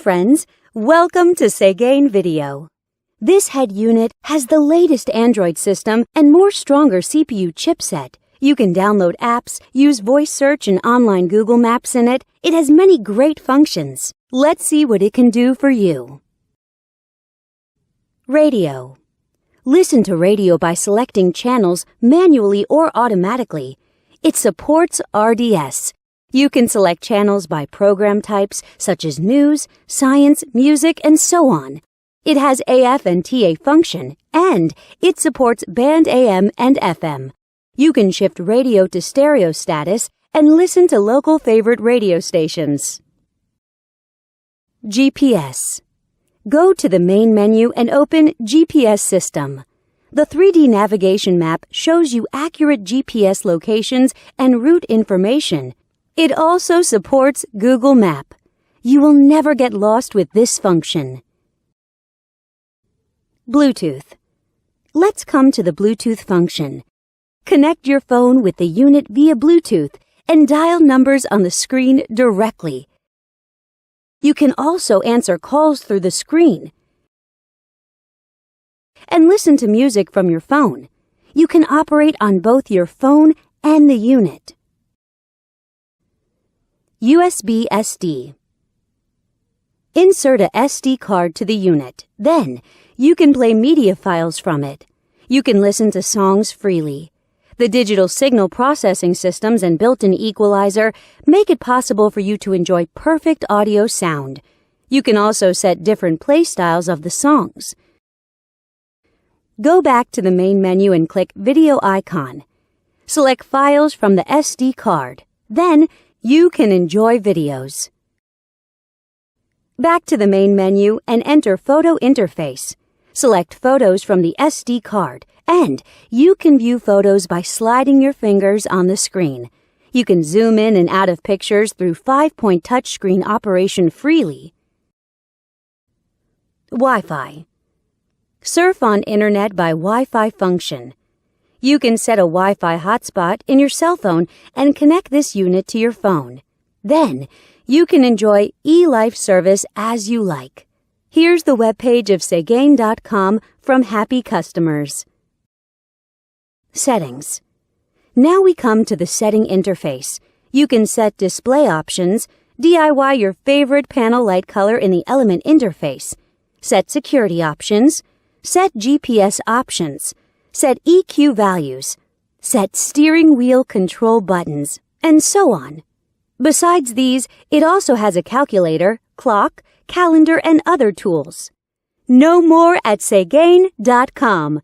friends, welcome to Segain Video. This head unit has the latest Android system and more stronger CPU chipset. You can download apps, use voice search and online Google Maps in it. It has many great functions. Let's see what it can do for you. Radio. Listen to radio by selecting channels manually or automatically. It supports RDS. You can select channels by program types such as news, science, music, and so on. It has AF and TA function, and it supports band AM and FM. You can shift radio to stereo status and listen to local favorite radio stations. GPS. Go to the main menu and open GPS System. The 3D navigation map shows you accurate GPS locations and route information. It also supports Google Map. You will never get lost with this function. Bluetooth. Let's come to the Bluetooth function. Connect your phone with the unit via Bluetooth and dial numbers on the screen directly. You can also answer calls through the screen and listen to music from your phone. You can operate on both your phone and the unit. USB SD. Insert a SD card to the unit. Then, you can play media files from it. You can listen to songs freely. The digital signal processing systems and built-in equalizer make it possible for you to enjoy perfect audio sound. You can also set different play styles of the songs. Go back to the main menu and click Video icon. Select Files from the SD card. Then, you can enjoy videos. Back to the main menu and enter Photo Interface. Select Photos from the SD card, and you can view photos by sliding your fingers on the screen. You can zoom in and out of pictures through 5-point touchscreen operation freely. Wi-Fi. Surf on Internet by Wi-Fi function. You can set a Wi-Fi hotspot in your cell phone and connect this unit to your phone. Then, you can enjoy eLife service as you like. Here's the webpage of Segain.com from happy customers. Settings. Now we come to the setting interface. You can set display options, DIY your favorite panel light color in the element interface, set security options, set GPS options, set EQ values, set steering wheel control buttons, and so on. Besides these, it also has a calculator, clock, calendar, and other tools. Know more at Segain.com.